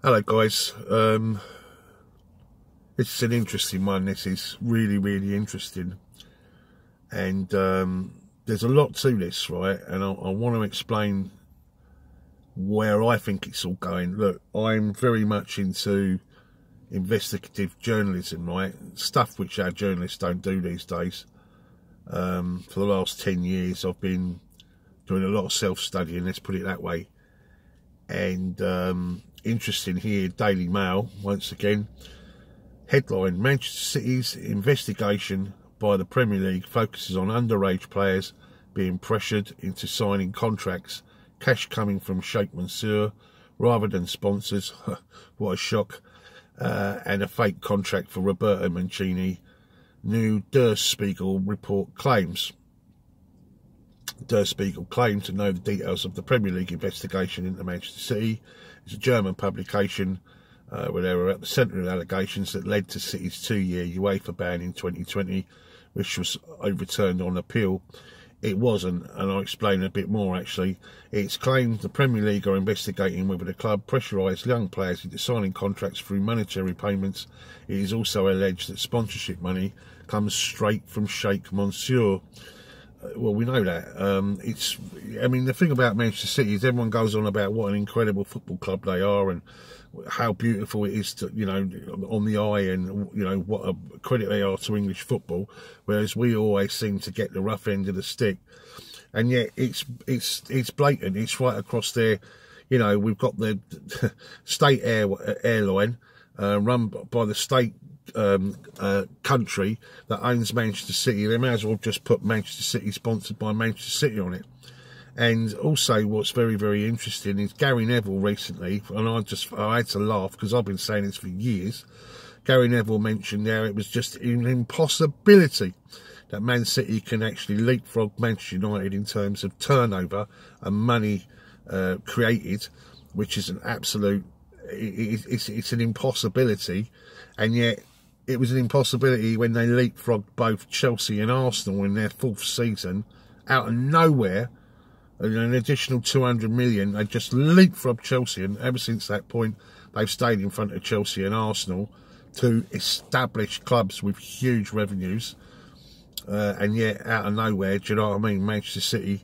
Hello guys, this is an interesting one. This is really interesting, and there's a lot to this, right? And I want to explain where I think it's all going. Look, I'm very much into investigative journalism, right? Stuff which our journalists don't do these days. For the last 10 years I've been doing a lot of self-studying, let's put it that way. And interesting here, Daily Mail, once again, headline: Manchester City's investigation by the Premier League focuses on underage players being pressured into signing contracts, cash coming from Sheikh Mansour rather than sponsors. What a shock. And a fake contract for Roberto Mancini, new Der Spiegel report claims. Der Spiegel claimed to know the details of the Premier League investigation into Manchester City. It's a German publication where they were at the centre of allegations that led to City's 2-year UEFA ban in 2020, which was overturned on appeal. It wasn't, and I'll explain a bit more actually. It's claimed the Premier League are investigating whether the club pressurised young players into signing contracts through monetary payments. It is also alleged that sponsorship money comes straight from Sheikh Mansour. Well, we know that. I mean, the thing about Manchester City is everyone goes on about what an incredible football club they are and how beautiful it is to, you know, on the eye, and, you know, what a credit they are to English football, whereas we always seem to get the rough end of the stick. And yet it's blatant. It's right across there. You know, we've got the state airline run by the state country that owns Manchester City. They may as well just put Manchester City sponsored by Manchester City on it. And also what's very interesting is Gary Neville recently, and I had to laugh because I've been saying this for years. Gary Neville mentioned there it was just an impossibility that Man City can actually leapfrog Manchester United in terms of turnover and money created, which is an absolute, it's an impossibility. And yet it was an impossibility when they leapfrogged both Chelsea and Arsenal in their 4th season out of nowhere. And an additional 200 million, they just leapfrogged Chelsea, and ever since that point they've stayed in front of Chelsea and Arsenal, two established clubs with huge revenues. And yet out of nowhere, do you know what I mean, Manchester City,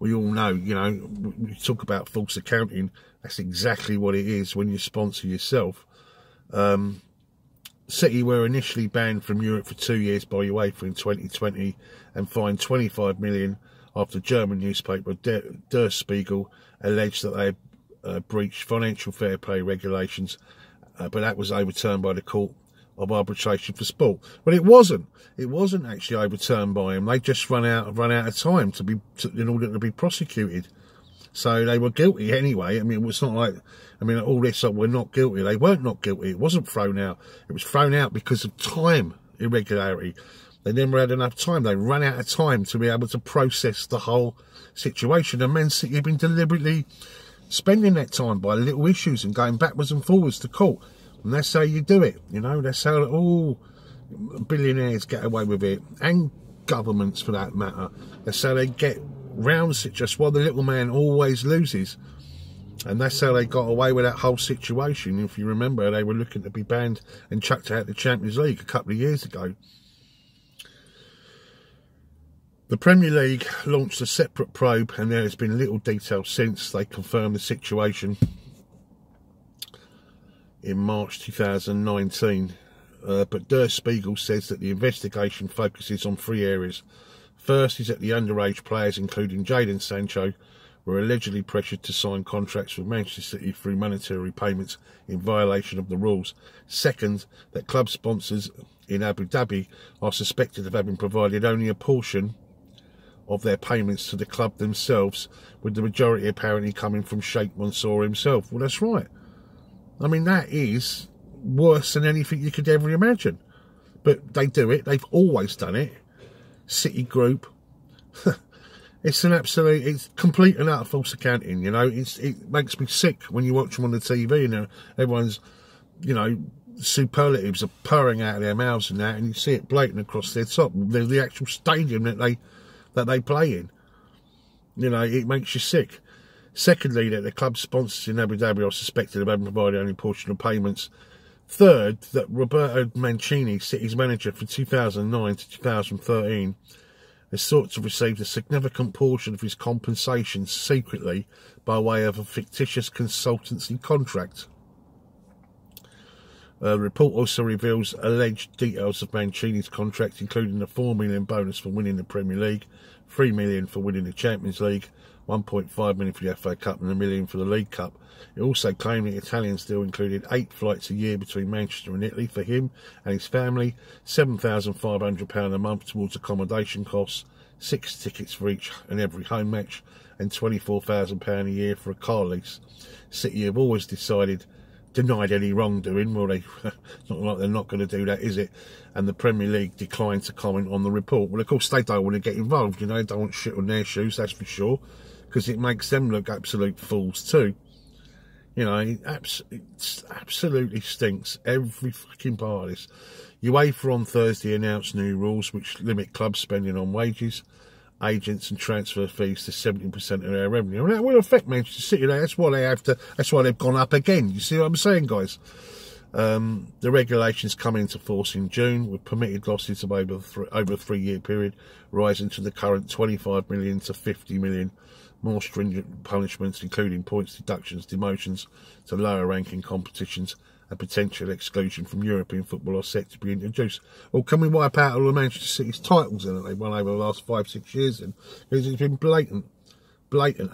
we all know, you know, we talk about false accounting, that's exactly what it is when you sponsor yourself. City were initially banned from Europe for 2 years by UEFA in 2020 and fined 25 million after German newspaper Der Spiegel alleged that they breached financial fair play regulations, but that was overturned by the Court of Arbitration for Sport. But it wasn't. It wasn't actually overturned by them. They just run out of time in order to be prosecuted. So they were guilty anyway. I mean, it's not like, I mean, all this we're not guilty. They weren't not guilty. It wasn't thrown out. It was thrown out because of time irregularity. They never had enough time. They ran out of time to be able to process the whole situation. And Man City have been deliberately spending that time by little issues and going backwards and forwards to court. And that's how you do it. You know, that's how all billionaires get away with it, and governments for that matter. That's how they get round it, just while the little man always loses. And that's how they got away with that whole situation. If you remember, they were looking to be banned and chucked out the Champions League a couple of years ago. The Premier League launched a separate probe, and there has been little detail since. They confirmed the situation in March 2019. But Der Spiegel says that the investigation focuses on 3 areas. First is that the underage players, including Jadon Sancho, were allegedly pressured to sign contracts with Manchester City through monetary payments in violation of the rules. Second, that club sponsors in Abu Dhabi are suspected of having provided only a portion of their payments to the club themselves, with the majority apparently coming from Sheikh Mansour himself. Well, that's right. I mean, that is worse than anything you could ever imagine. But they do it. They've always done it. City Group. It's an absolute, it's complete and utter false accounting, you know. It makes me sick when you watch them on the TV and everyone's, you know, superlatives are purring out of their mouths and that, and you see it blatant across their top. They're the actual stadium that they play in. You know, it makes you sick. Secondly, that the club sponsors in Abu Dhabi are suspected of having provided only portion of payments. Third, that Roberto Mancini, City's manager from 2009 to 2013, is thought to have received a significant portion of his compensation secretly by way of a fictitious consultancy contract. The report also reveals alleged details of Mancini's contract, including a $4 million bonus for winning the Premier League, $3 million for winning the Champions League, $1.5 million for the FA Cup and $1 million for the League Cup. It also claimed the Italian deal included 8 flights a year between Manchester and Italy for him and his family, £7,500 a month towards accommodation costs, 6 tickets for each and every home match, and £24,000 a year for a car lease. City have always denied any wrongdoing. Well, it's not like they're not going to do that, is it? And the Premier League declined to comment on the report. Well, of course, they don't want to get involved, you know, they don't want shit on their shoes, that's for sure, because it makes them look absolute fools too. You know, it absolutely stinks, every fucking part of this. UEFA on Thursday announced new rules which limit club spending on wages, agents and transfer fees to 70% of their revenue. And that will affect Manchester City. That's why they have to. That's why they've gone up again. You see what I'm saying, guys? The regulations come into force in June, with permitted losses of over a 3-year period rising to the current 25 million to 50 million. More stringent punishments, including points deductions, demotions to lower ranking competitions, and potential exclusion from European football are set to be introduced. Well, can we wipe out all of Manchester City's titles that they've won over the last 5-6 years? And it's been blatant,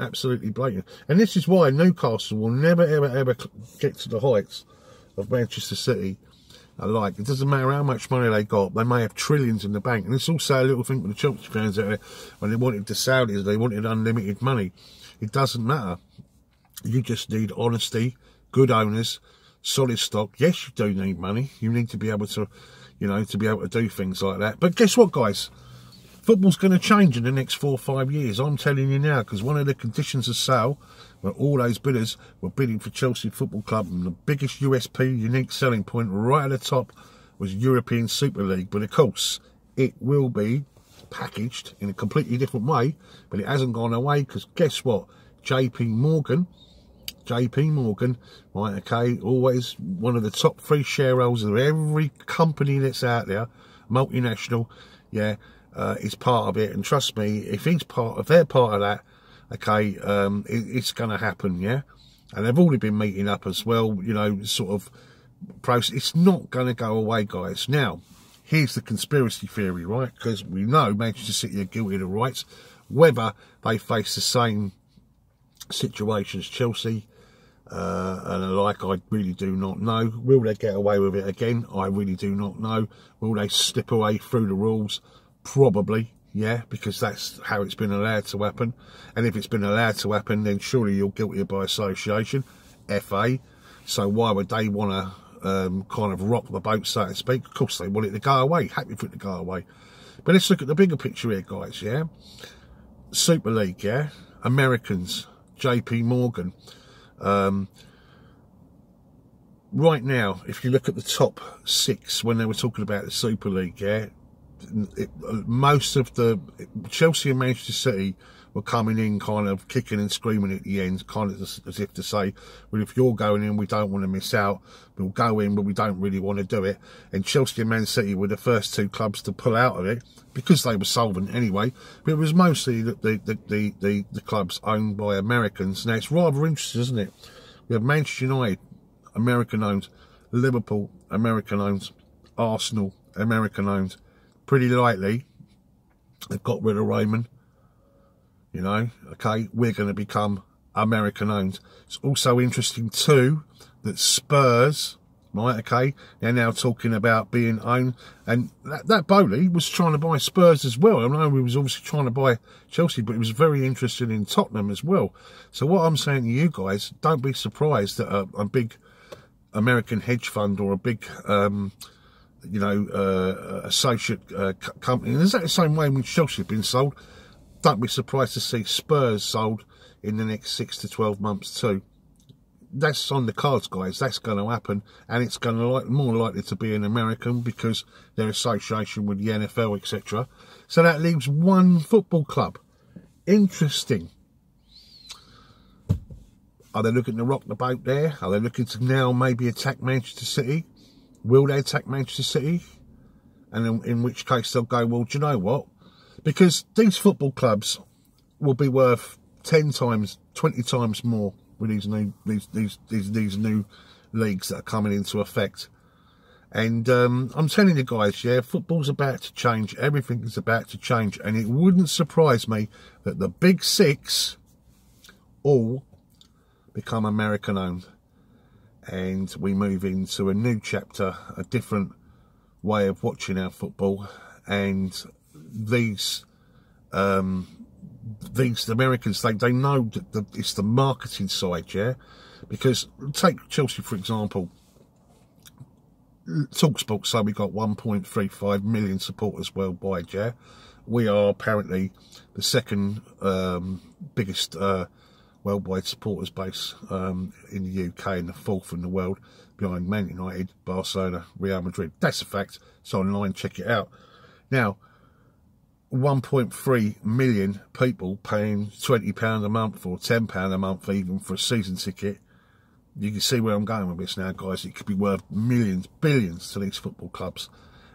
absolutely blatant. And this is why Newcastle will never, ever get to the heights of Manchester City. It doesn't matter how much money they got, they may have trillions in the bank. And it's also a little thing with the Chelsea fans out there, when they wanted the Saudis, they wanted unlimited money. It doesn't matter. You just need honesty, good owners, solid stock. Yes, you do need money. You need to be able to, you know, to be able to do things like that. But guess what, guys? Football's going to change in the next 4 or 5 years. I'm telling you now, because one of the conditions of sale, where all those bidders were bidding for Chelsea Football Club, and the biggest USP, unique selling point, right at the top, was European Super League. But of course, it will be packaged in a completely different way, but it hasn't gone away, because guess what? JP Morgan, right, okay, always one of the top 3 shareholders of every company that's out there, multinational, yeah, is part of it. And trust me, if they're part of that, okay, it's going to happen, yeah. And they've already been meeting up as well, you know, sort of process. It's not going to go away, guys. Now, here's the conspiracy theory, right? Because we know Manchester City are guilty of the rights, whether they face the same situation as Chelsea and the like, I really do not know. Will they get away with it again? I really do not know. Will they slip away through the rules? Probably, yeah, because that's how it's been allowed to happen. And if it's been allowed to happen, then surely you're guilty by association, FA. So why would they want to kind of rock the boat, so to speak? Of course they want it to go away, happy for it to go away. But let's look at the bigger picture here, guys, yeah? Super League, yeah? Americans, JP Morgan. Right now, if you look at the top 6, when they were talking about the Super League, yeah, most of the Chelsea and Manchester City were coming in kind of kicking and screaming at the end, kind of as if to say, well, if you're going in, we don't want to miss out. We'll go in, but we don't really want to do it. And Chelsea and Man City were the first 2 clubs to pull out of it, because they were solvent anyway. But it was mostly the clubs owned by Americans. Now, it's rather interesting, isn't it? We have Manchester United, American-owned, Liverpool, American-owned, Arsenal, American-owned. Pretty lightly, they've got rid of Raymond, you know, okay, we're going to become American-owned. It's also interesting, too, that Spurs, right, okay, they're now talking about being owned, and that Bowley was trying to buy Spurs as well. I know he was obviously trying to buy Chelsea, but he was very interested in Tottenham as well. So what I'm saying to you guys, don't be surprised that a big American hedge fund or a big you know, associate company. And is that the same way when Chelsea have been sold? Don't be surprised to see Spurs sold in the next 6 to 12 months too. That's on the cards, guys. That's going to happen, and it's going to more likely to be an American, because their association with the NFL, etc. So that leaves 1 football club. Interesting. Are they looking to rock the boat there? Are they looking to now maybe attack Manchester City? Will they attack Manchester City? And in which case they'll go, well, do you know what? Because these football clubs will be worth 10 times, 20 times more with these new leagues that are coming into effect. And I'm telling you guys, yeah, football's about to change. Everything is about to change. And it wouldn't surprise me that the big six all become American owned. And we move into a new chapter, a different way of watching our football. And these Americans, they know that it's the marketing side, yeah? Because take Chelsea, for example. TalkSport say we got 1.35 million supporters worldwide, yeah? We are apparently the second biggest worldwide supporters base in the UK and the fourth in the world, behind Man United, Barcelona, Real Madrid. That's a fact. It's online, check it out. Now, 1.3 million people paying £20 a month or £10 a month even for a season ticket. You can see where I'm going with this now, guys. It could be worth millions, billions to these football clubs.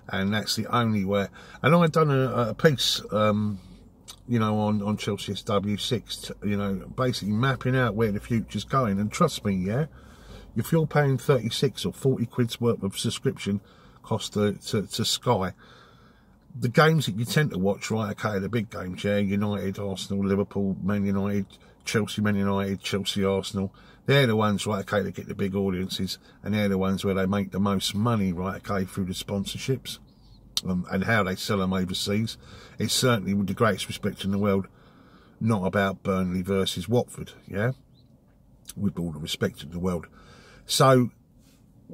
And that's the only way. And I've done a piece, you know, on Chelsea SW6, you know, basically mapping out where the future's going. And trust me, yeah, if you're paying 36 or 40 quid's worth of subscription cost to Sky, the games that you tend to watch, right, okay, the big games, yeah, United, Arsenal, Liverpool, Man United, Chelsea, Man United, Chelsea, Arsenal, they're the ones, right, okay, that get the big audiences, and they're the ones where they make the most money, right, okay, through the sponsorships, and how they sell them overseas. It's certainly, with the greatest respect in the world, not about Burnley versus Watford, yeah, with all the respect in the world. So,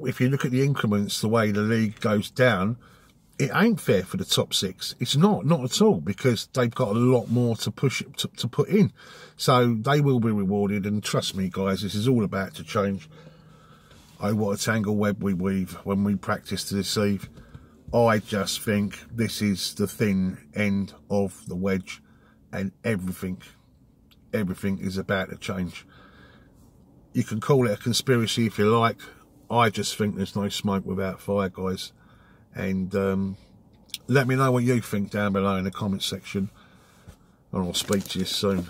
if you look at the increments, the way the league goes down, it ain't fair for the top six. It's not at all, because they've got a lot more to push to put in. So they will be rewarded, and trust me, guys, this is all about to change. Oh, what a tangle web we weave when we practice to deceive. I just think this is the thin end of the wedge, and everything is about to change. You can call it a conspiracy if you like. I just think there's no smoke without fire, guys. And let me know what you think down below in the comment section, and I'll speak to you soon.